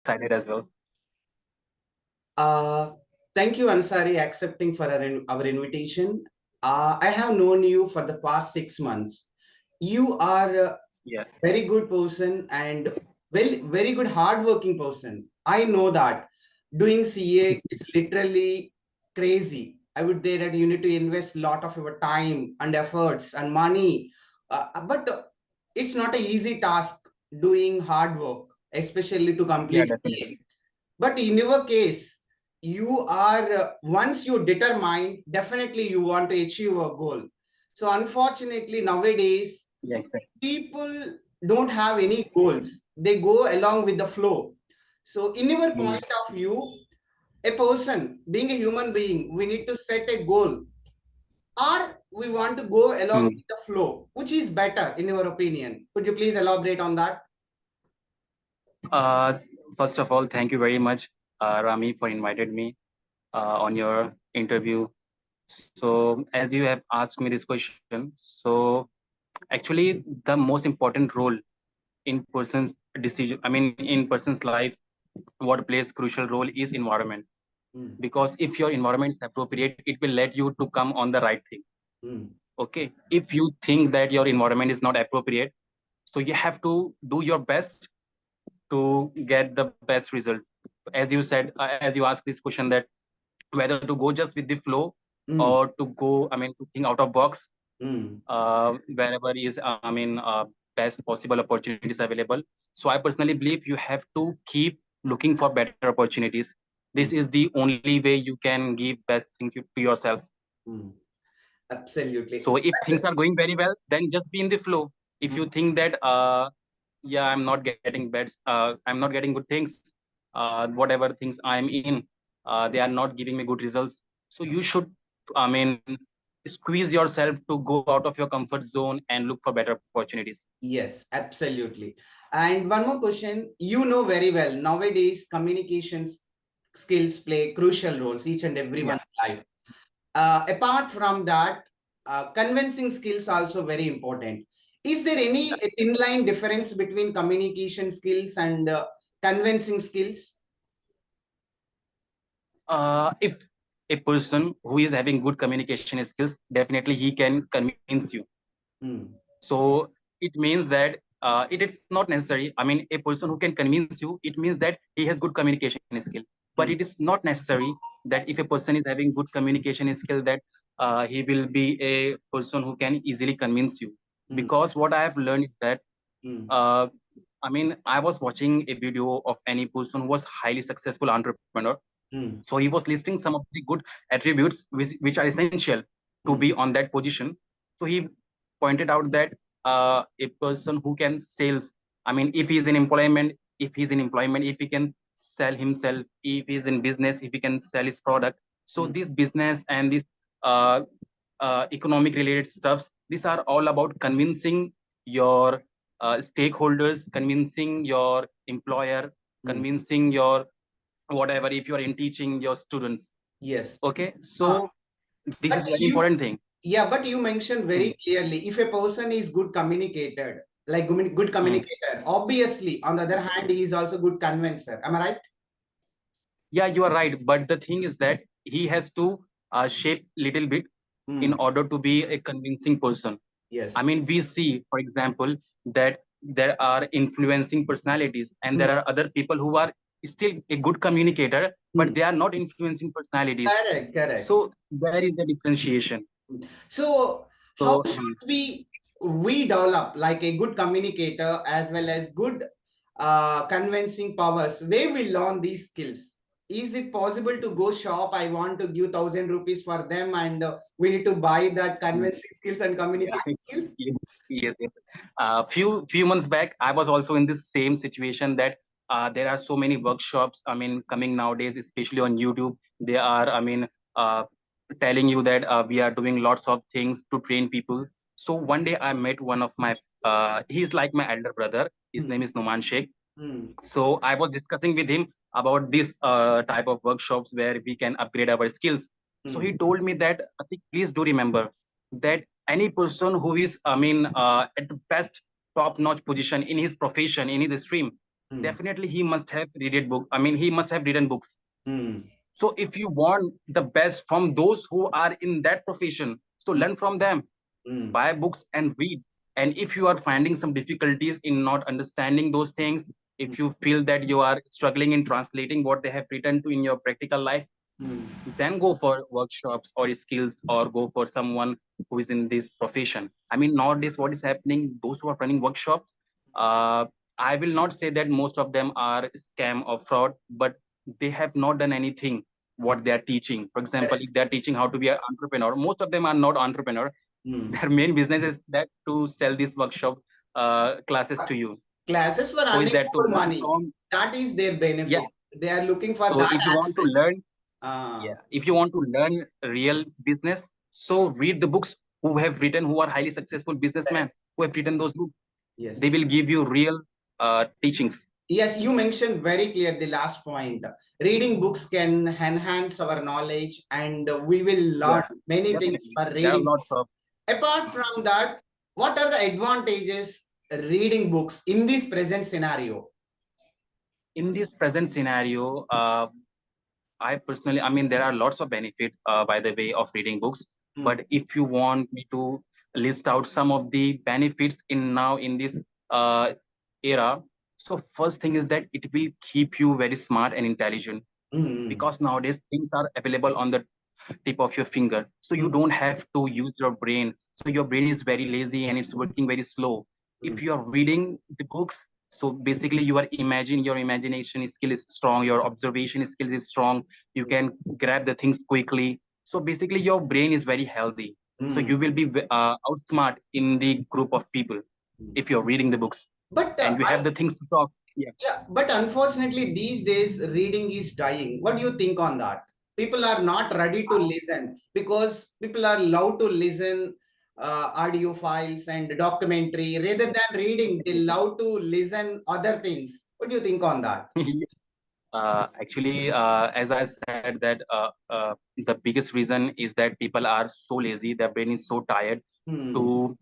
excited as well. Uh, Thank you, Ansari, accepting for our invitation. I have known you for the past 6 months. You are a Yeah, very good person and very good hardworking person. I know that doing CA is literally crazy. I would say that you need to invest a lot of your time and efforts and money, but it's not an easy task doing hard work, especially to yeah, complete CA. definitely. But in your case, you are once you determine, definitely you want to achieve a goal. So unfortunately, nowadays Yeah, exactly. people don't have any goals. They go along with the flow. So in your Mm, point of view, a person being a human being, we need to set a goal, or we want to go along mm. with the flow. Which is better in your opinion? Could you please elaborate on that? Uh, First of all, thank you very much, Rami, for invited me on your interview. So, as you have asked me this question, so actually, the most important role in person's decision, I mean, in person's life, what plays crucial role is environment. Mm, Because if your environment is appropriate, it will let you to come on the right thing. mm, Okay, if you think that your environment is not appropriate, so you have to do your best to get the best result. As you said, as you asked this question, that whether to go just with the flow mm, or to go, I mean, to think out of box, mm, wherever is, I mean, best possible opportunities available. So I personally believe you have to keep looking for better opportunities. This mm, is the only way you can give best thing to yourself. mm. Absolutely. So if things are going very well, then just be in the flow. If Mm, you think that yeah, I'm not getting good things, whatever things I'm in, they are not giving me good results. So you should, I mean, squeeze yourself to go out of your comfort zone and look for better opportunities. yes, absolutely. And one more question. You know very well, nowadays communications skills play crucial roles each and Yeah. everyone's life. Apart from that, convincing skills also very important. Is there any thin line difference between communication skills and convincing skills? If a person who is having good communication skills, definitely he can convince you. Hmm. So it means that it is not necessary. I mean, a person who can convince you, it means that he has good communication skill. But Hmm. it is not necessary that if a person is having good communication skill, that he will be a person who can easily convince you. Hmm. Because what I have learned is that Hmm. uh, I mean, I was watching a video of any person who was highly successful entrepreneur. Hmm. So he was listing some of the good attributes which are essential to Hmm. be on that position. So he pointed out that a person who can sales, I mean, if he's in employment, if he can sell himself, if he's in business, if he can sell his product. So Hmm. this business and this uh, economic related stuffs, these are all about convincing your stakeholders, convincing your employer, Hmm. convincing your whatever, if you are in teaching your students. Yes. Okay, Uh, so this is but very you important thing. Yeah, but you mentioned Hmm. very clearly, if a person is good communicated, like good Hmm. communicator, obviously, on the other hand, he is also good convincer. Am I right? Yeah, you are right, but the thing is that he has to shape little bit in Hmm. order to be a convincing person. I Yes. mean, we see, for example, that there are influencing personalities and Hmm. there are other people who are still a good communicator, Hmm. but they are not influencing personalities. Correct, correct. So there is the differentiation. So, how So should we develop like a good communicator as well as good convincing powers? Where we learn these skills? Is it possible to go shop? I want to give 1,000 rupees for them, and we need to buy that convincing skills and yeah, communication skills. yes, yes, yes. Few months back, I was also in this same situation that there are so many workshops. I mean, coming nowadays, especially on YouTube, they are. I mean, uh, telling you that we are doing lots of things to train people. So one day I met one of my. He's like my elder brother. His Hmm. name is Numan Sheikh. Hmm. So I was discussing with him about this type of workshops where we can upgrade our skills. So Hmm. he told me that, Atik, please do remember that any person who is, I mean, at the best top-notch position in his profession, in his stream, definitely he must have read book. I mean, he must have written books. Mm. So if you want the best from those who are in that profession, so Mm. learn from them, Mm. buy books and read. And if you are finding some difficulties in not understanding those things, Mm. if you feel that you are struggling in translating what they have written to in your practical life, Mm. then go for workshops or skills, or go for someone who is in this profession. I mean, nowadays what is happening, those who are running workshops, uh, I will not say that most of them are scam or fraud, but they have not done anything what they are teaching. For example, Correct. if they are teaching how to be an entrepreneur, most of them are not entrepreneur. Mm. Their main business is that to sell this workshop classes to you. Classes for Who is earning that to more learn money. from? That is their Yeah. benefit. They are looking for So that if you want to aspect. learn, Ah, yeah, if you want to learn real business, so read the books who have written, who are highly successful businessmen correct. who have written those books. Yes. They will give you real teachings. Yes, you mentioned very clear the last point. Reading books can enhance our knowledge, and we will learn Yeah, many things definitely. by There are reading. lots of, Apart from that, what are the advantages reading books in this present scenario? in this present scenario, I personally, I mean, there are lots of benefit by the way of reading books. Hmm. But if you want me to list out some of the benefits in now in this uh, era, so first thing is that it will keep you very smart and intelligent, Hmm. because nowadays things are available on the tip of your finger, so Hmm. you don't have to use your brain. So your brain is very lazy and it's working very slow. Hmm. If you are reading the books, so basically you are imagine, your imagination skill is strong, your observation skill is strong, you can grab the things quickly. So basically your brain is very healthy, so Hmm. you will be outsmart in the group of people Hmm. if you're reading the books But and you have the things to talk. Yeah. yeah, but unfortunately, these days reading is dying. What do you think on that? People are not ready to listen because people are allowed to listen audio files and documentary rather than reading. They love to listen other things. What do you think on that? Actually, as I said, that the biggest reason is that people are so lazy, their brain is so tired Hmm. to,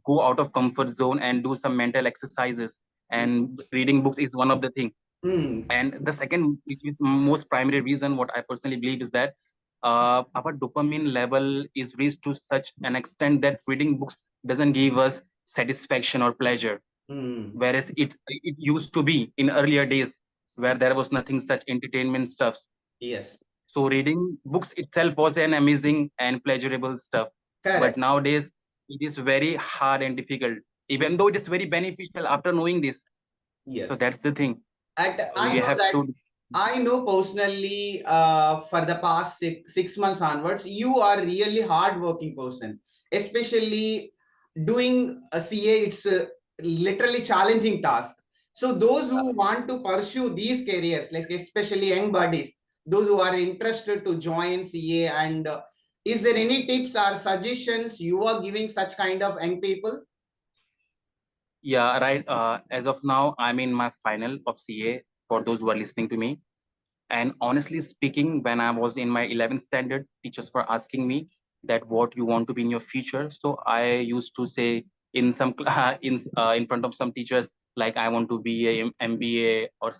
go out of comfort zone and do some mental exercises. And reading books is one of the thing. Hmm. And the second, which is most primary reason, what I personally believe is that our dopamine level is reached to such an extent that reading books doesn't give us satisfaction or pleasure, Hmm. whereas it used to be in earlier days where there was nothing such entertainment stuffs. Yes. So reading books itself was an amazing and pleasurable stuff. But Correct. nowadays it is very hard and difficult, Hmm. even though it is very beneficial after knowing this. So Yes. that's the thing. And I We know have that to. I know personally for the past 6 months onwards, you are really hardworking person, especially doing a CA. It's a literally challenging task. So those who want to pursue these careers, like especially young buddies, those who are interested to join CA, and is there any tips or suggestions you are giving such kind of young people? Yeah, right. As of now, I'm in my final of CA, for those who are listening to me. And honestly speaking, when I was in my 11th standard, teachers were asking me that what you want to be in your future. So I used to say in some in front of some teachers, like I want to be a MBA, or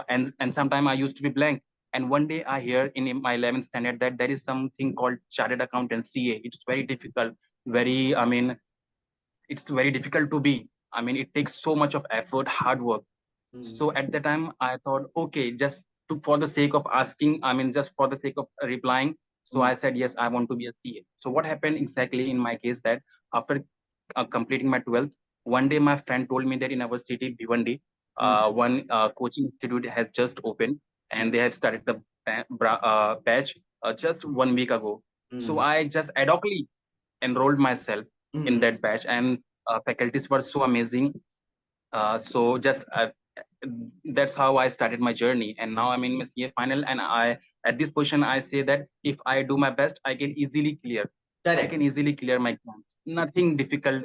and sometime I used to be blank. And one day I hear in my 11th standard that there is something called Chartered Accountancy. It's very difficult, very, I mean, it's very difficult to be. I mean, it takes so much of effort, hard work. Hmm. So at the time, I thought, okay, just for the sake of asking, I mean, just for the sake of replying. So Hmm. I said, yes, I want to be a CA. So what happened exactly in my case, that after completing my 12th, one day my friend told me that in our city, Bhiwandi, Hmm. one coaching institute has just opened, Hmm. and they have started the batch just 1 week ago. Hmm. So I just ad hocly enrolled myself in Hmm. that batch, and faculties were so amazing. So just that's how I started my journey, and now I'm in my CA final. And I, at this position, I say that if I do my best, I can easily clear. I Correct. can easily clear my exams. Nothing difficult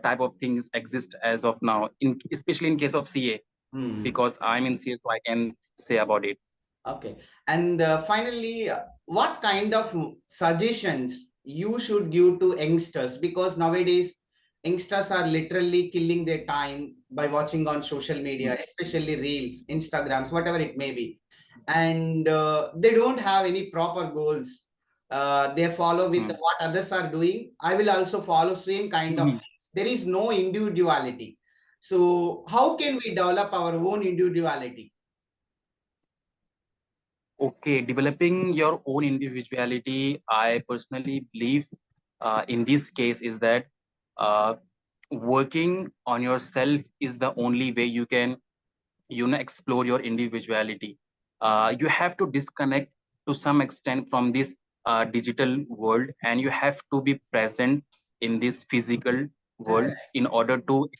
type of things exist as of now, in especially in case of CA, Hmm. because I'm in CA, so I can say about it. Okay. And finally, what kind of suggestions you should give to youngsters? Because nowadays youngsters are literally killing their time by watching on social media, especially reels, Instagrams, whatever it may be. And they don't have any proper goals. They follow with what others are doing. I will also follow same kind of things. There is no individuality. So how can we develop our own individuality? Okay, developing your own individuality, I personally believe in this case is that uh, working on yourself is the only way you can, explore your individuality. You have to disconnect to some extent from this digital world, and you have to be present in this physical world in order to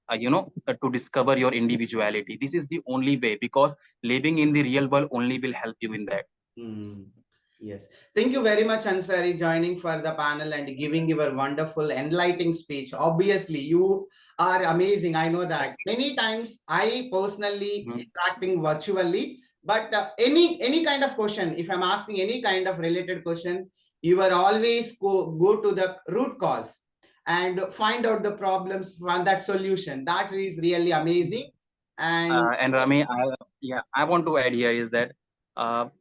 to discover your individuality. This is the only way, because living in the real world only will help you in that. Yes. Thank you very much, Ansari, joining for the panel and giving your wonderful, enlightening speech. Obviously, you are amazing. I know that. Many times I personally interacting virtually, but any kind of question, if I'm asking any kind of related question, you are always go to the root cause and find out the problems, find that solution. That is really amazing. And Rami, I want to add here is that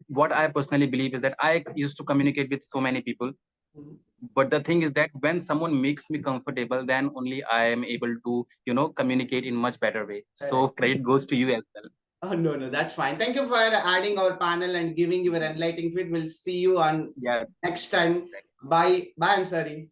what I personally believe is that I used to communicate with so many people, but the thing is that when someone makes me comfortable, then only I am able to, communicate in much better way. So credit goes to you as well. Oh, no, that's fine. Thank you for adding our panel and giving your enlightening feed. We'll see you on next time. Bye. Bye, Ansari.